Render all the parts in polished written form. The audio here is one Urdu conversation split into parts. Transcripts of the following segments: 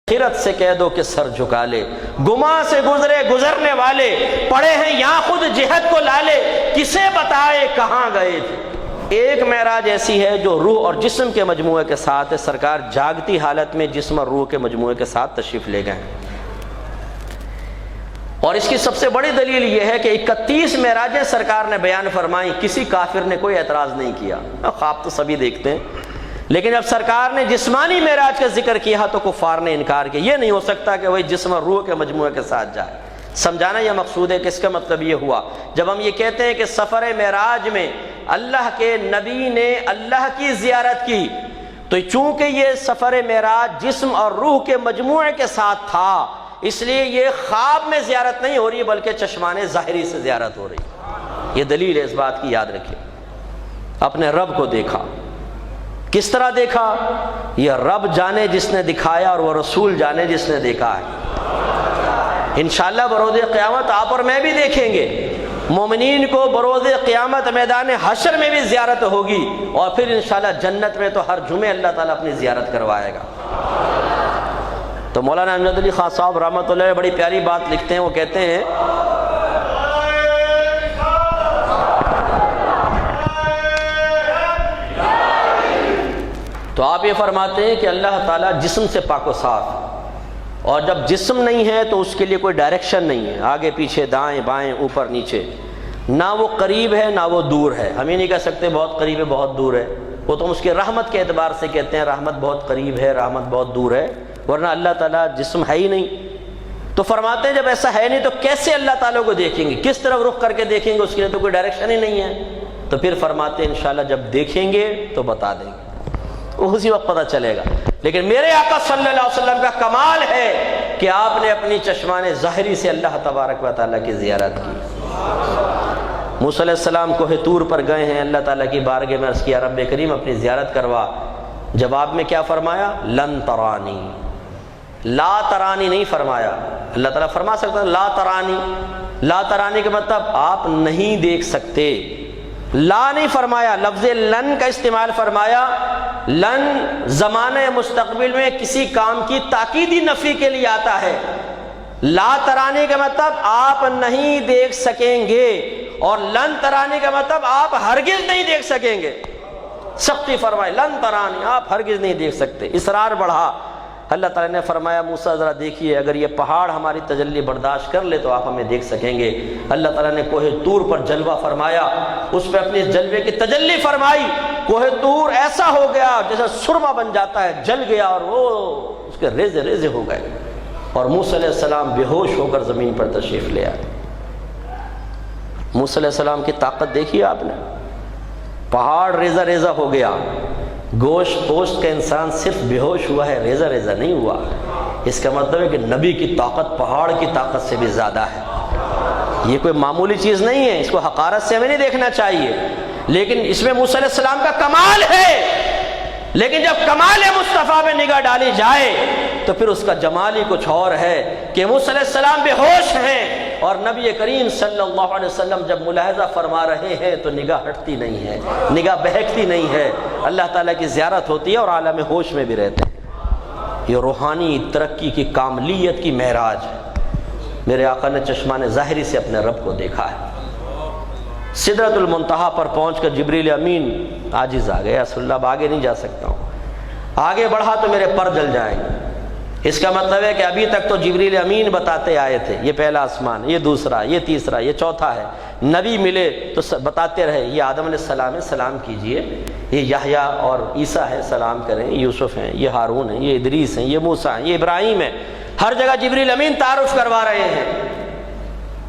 آخرت سے کہہ دو کہ سر جھکا لے، گما سے گزرے گزرنے والے، پڑے ہیں یہاں خود جہد کو لالے، کسے بتائے کہاں گئے تھے۔ ایک معراج ایسی ہے جو روح اور جسم کے مجموعے کے ساتھ ہے، سرکار جاگتی حالت میں جسم اور روح کے مجموعے کے ساتھ تشریف لے گئے، اور اس کی سب سے بڑی دلیل یہ ہے کہ 31 معراجیں سرکار نے بیان فرمائی، کسی کافر نے کوئی اعتراض نہیں کیا۔ خواب تو سبھی دیکھتے ہیں، لیکن جب سرکار نے جسمانی معراج کا ذکر کیا تو کفار نے انکار کیا۔ یہ نہیں ہو سکتا کہ وہی جسم اور روح کے مجموعے کے ساتھ جائے۔ سمجھانا یہ مقصود ہے کہ اس کا مطلب یہ ہوا، جب ہم یہ کہتے ہیں کہ سفر معراج میں اللہ کے نبی نے اللہ کی زیارت کی، تو چونکہ یہ سفر معراج جسم اور روح کے مجموعے کے ساتھ تھا، اس لیے یہ خواب میں زیارت نہیں ہو رہی بلکہ چشمان ظاہری سے زیارت ہو رہی۔ یہ دلیل ہے، اس بات کی یاد رکھیں۔ اپنے رب کو دیکھا، کس طرح دیکھا؟ یہ رب جانے جس نے دکھایا اور وہ رسول جانے جس نے دیکھا ہے۔ انشاءاللہ بروز قیامت آپ اور میں بھی دیکھیں گے، مومنین کو بروز قیامت میدان حشر میں بھی زیارت ہوگی، اور پھر انشاءاللہ جنت میں تو ہر جمعے اللہ تعالیٰ اپنی زیارت کروائے گا۔ تو مولانا امجد علی خان صاحب رحمۃ اللہ بڑی پیاری بات لکھتے ہیں، وہ کہتے ہیں تو آپ یہ فرماتے ہیں کہ اللہ تعالیٰ جسم سے پاک و صاف، اور جب جسم نہیں ہے تو اس کے لیے کوئی ڈائریکشن نہیں ہے، آگے پیچھے دائیں بائیں اوپر نیچے، نہ وہ قریب ہے نہ وہ دور ہے۔ ہم یہ نہیں کہہ سکتے بہت قریب ہے بہت دور ہے، وہ تو اس کے رحمت کے اعتبار سے کہتے ہیں رحمت بہت قریب ہے رحمت بہت دور ہے، ورنہ اللہ تعالیٰ جسم ہے ہی نہیں۔ تو فرماتے ہیں جب ایسا ہے نہیں تو کیسے اللہ تعالیٰ کو دیکھیں گے، کس طرف رخ کر کے دیکھیں گے، اس کے لیے تو کوئی ڈائریکشن ہی نہیں ہے۔ تو پھر فرماتے ہیں انشاءاللہ جب دیکھیں گے تو بتا دیں گے، اسی وقت پتہ چلے گا۔ لیکن میرے آقا صلی اللہ علیہ وسلم کا کمال ہے کہ آپ نے اپنی چشمان ظاہری سے اللہ تبارک و تعالیٰ کی زیارت کی۔ موسیٰ علیہ السلام کوہ طور پر گئے ہیں، اللہ تعالیٰ کی بارگاہ میں عرض کیا رب کریم اپنی زیارت کروا، جواب میں کیا فرمایا؟ لن ترانی، لا ترانی نہیں فرمایا۔ اللہ تعالیٰ فرما سکتا ہے لا ترانی، لا ترانی کا مطلب آپ نہیں دیکھ سکتے، لا نہیں فرمایا، لفظ لن کا استعمال فرمایا۔ لن زمانہ مستقبل میں کسی کام کی تاکیدی نفی کے لیے آتا ہے، لا ترانی کا مطلب آپ نہیں دیکھ سکیں گے، اور لن ترانی کا مطلب آپ ہرگز نہیں دیکھ سکیں گے۔ سختی فرمائی لن ترانی، آپ ہرگز نہیں دیکھ سکتے۔ اصرار بڑھا، اللہ تعالیٰ نے فرمایا موسیٰ ذرا دیکھیے اگر یہ پہاڑ ہماری تجلی برداشت کر لے تو آپ ہمیں دیکھ سکیں گے۔ اللہ تعالیٰ نے کوہ طور پر جلوہ فرمایا، اس پہ اپنے جلوے کی تجلی فرمائی، کوہ طور ایسا ہو گیا جیسے سرما بن جاتا ہے، جل گیا اور وہ اس کے ریزے ریزے ہو گئے، اور موسیٰ علیہ السلام بے ہوش ہو کر زمین پر تشریف لے آئے۔ موسیٰ علیہ السلام کی طاقت دیکھی آپ نے، پہاڑ ریزہ ریزہ ہو گیا، گوشت پوشت کا انسان صرف بے ہوش ہوا ہے، ریزہ ریزہ نہیں ہوا۔ اس کا مطلب ہے کہ نبی کی طاقت پہاڑ کی طاقت سے بھی زیادہ ہے، یہ کوئی معمولی چیز نہیں ہے، اس کو حقارت سے ہمیں نہیں دیکھنا چاہیے، لیکن اس میں موسیٰ علیہ السلام کا کمال ہے۔ لیکن جب کمال مصطفیٰ میں نگاہ ڈالی جائے تو پھر اس کا جمال ہی کچھ اور ہے کہ موسیٰ علیہ السلام بے ہوش ہیں، اور نبی کریم صلی اللہ علیہ وسلم جب ملاحظہ فرما رہے ہیں تو نگاہ ہٹتی نہیں ہے، نگاہ بہکتی نہیں ہے، اللہ تعالیٰ کی زیارت ہوتی ہے اور عالم ہوش میں بھی رہتے ہیں۔ یہ روحانی ترقی کی کاملیت کی معراج ہے۔ میرے آقا نے چشمان ظاہری سے اپنے رب کو دیکھا ہے۔ سدرۃ المنتہا پر پہنچ کر جبریل امین عاجز آ گئے، رسول اللہ اب آگے نہیں جا سکتا ہوں، آگے بڑھا تو میرے پر جل جائیں گے۔ اس کا مطلب ہے کہ ابھی تک تو جبریل امین بتاتے آئے تھے، یہ پہلا آسمان، یہ دوسرا، یہ تیسرا، یہ چوتھا ہے، نبی ملے تو بتاتے رہے، یہ آدم علیہ السلام ہے سلام کیجئے، یہ یحییٰ اور عیسیٰ ہے سلام کریں، یہ یوسف ہیں، یہ ہارون ہیں، یہ ادریس ہیں، یہ موسیٰ ہیں، یہ ابراہیم ہیں۔ ہر جگہ جبریل امین تعارف کروا رہے ہیں۔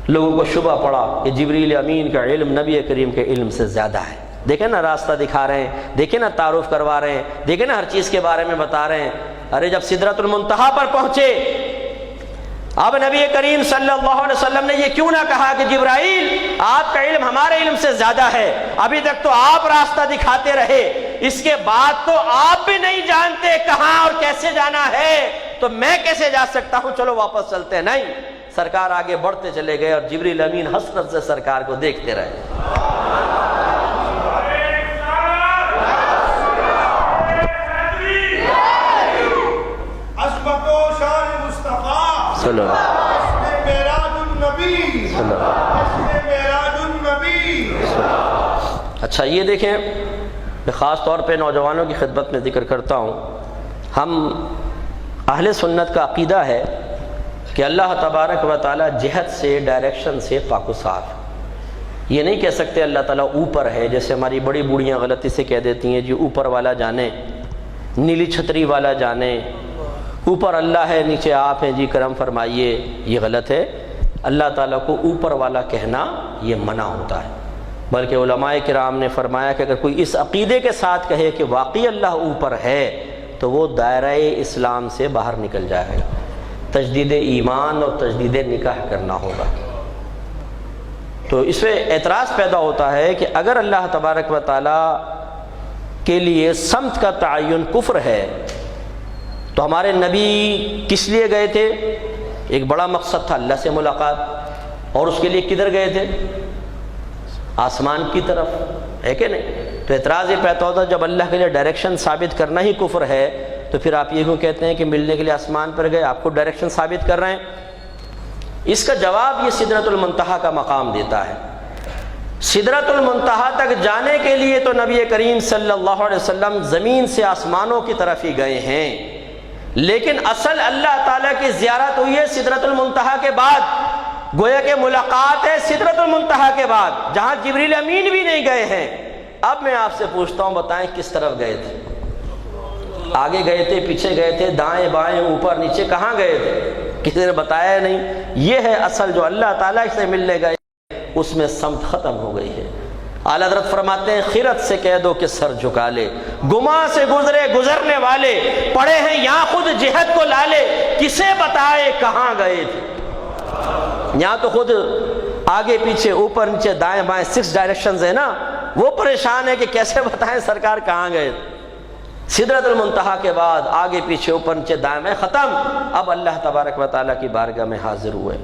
لوگوں کو شبہ پڑا کہ جبریل امین کا علم نبی کریم کے علم سے زیادہ ہے۔ دیکھیں نا راستہ دکھا رہے ہیں، دیکھیں نا تعارف کروا رہے ہیں، دیکھیں نا ہر چیز کے بارے میں بتا رہے ہیں۔ ارے جب سدرۃ المنتہا پر پہنچے، اب نبی کریم صلی اللہ علیہ وسلم نے یہ کیوں نہ کہا کہ جبرائیل آپ کا علم ہمارے علم سے زیادہ ہے، ابھی تک تو آپ راستہ دکھاتے رہے، اس کے بعد تو آپ بھی نہیں جانتے کہاں اور کیسے جانا ہے، تو میں کیسے جا سکتا ہوں، چلو واپس چلتے ہیں۔ نہیں، سرکار آگے بڑھتے چلے گئے اور جبریل امین حسرت سے سرکار کو دیکھتے رہے۔ عظمت و شان صلی اللہ اچھا یہ دیکھیں، میں خاص طور پہ نوجوانوں کی خدمت میں ذکر کرتا ہوں، ہم اہل سنت کا عقیدہ ہے کہ اللہ تبارک و تعالی جہت سے، ڈائریکشن سے پاک و صاف۔ یہ نہیں کہہ سکتے اللہ تعالیٰ اوپر ہے، جیسے ہماری بڑی بوڑھیاں غلطی سے کہہ دیتی ہیں جی اوپر والا جانے، نیلی چھتری والا جانے، اوپر اللہ ہے نیچے آپ ہیں جی کرم فرمائیے۔ یہ غلط ہے، اللہ تعالیٰ کو اوپر والا کہنا یہ منع ہوتا ہے، بلکہ علماء کرام نے فرمایا کہ اگر کوئی اس عقیدے کے ساتھ کہے کہ واقعی اللہ اوپر ہے تو وہ دائرہ اسلام سے باہر نکل جائے گا، تجدید ایمان اور تجدید نکاح کرنا ہوگا۔ تو اس میں اعتراض پیدا ہوتا ہے کہ اگر اللہ تبارک و تعالیٰ کے لیے سمت کا تعین کفر ہے تو ہمارے نبی کس لیے گئے تھے؟ ایک بڑا مقصد تھا اللہ سے ملاقات، اور اس کے لیے کدھر گئے تھے؟ آسمان کی طرف، ہے کہ نہیں؟ تو اعتراض یہ پیدا ہوتا ہے جب اللہ کے لیے ڈائریکشن ثابت کرنا ہی کفر ہے تو پھر آپ یہ کیوں کہتے ہیں کہ ملنے کے لیے آسمان پر گئے، آپ کو ڈائریکشن ثابت کر رہے ہیں؟ اس کا جواب یہ سدرۃ المنتہا کا مقام دیتا ہے۔ سدرۃ المنتہا تک جانے کے لیے تو نبی کریم صلی اللہ علیہ وسلم زمین سے آسمانوں کی طرف ہی گئے ہیں، لیکن اصل اللہ تعالیٰ کی زیارت ہوئی ہے سدرۃ المنتہا کے بعد، گویا کہ ملاقات ہے سدرۃ المنتہا کے بعد، جہاں جبریل امین بھی نہیں گئے ہیں۔ اب میں آپ سے پوچھتا ہوں، بتائیں کس طرف گئے تھے؟ آگے گئے تھے، پیچھے گئے تھے، دائیں بائیں اوپر نیچے، کہاں گئے تھے؟ کسی نے بتایا نہیں۔ یہ ہے اصل جو اللہ تعالیٰ سے ملنے گئے، اس میں سمت ختم ہو گئی ہے۔ اعلیٰ حضرت فرماتے ہیں خیرت سے کہہ دو کہ سر جھکا لے، گماں سے گزرے گزرنے والے، پڑے ہیں یہاں خود جہت کو لالے، کسے بتائے کہاں گئے تھے؟ یہاں تو خود آگے پیچھے اوپر نیچے دائیں بائیں 6 ڈائریکشنز ہیں نا، وہ پریشان ہے کہ کیسے بتائیں سرکار کہاں گئے تھے۔ سدرۃ المنتہا کے بعد آگے پیچھے اوپر نیچے دائیں بائیں ختم، اب اللہ تبارک و تعالیٰ کی بارگاہ میں حاضر ہوئے۔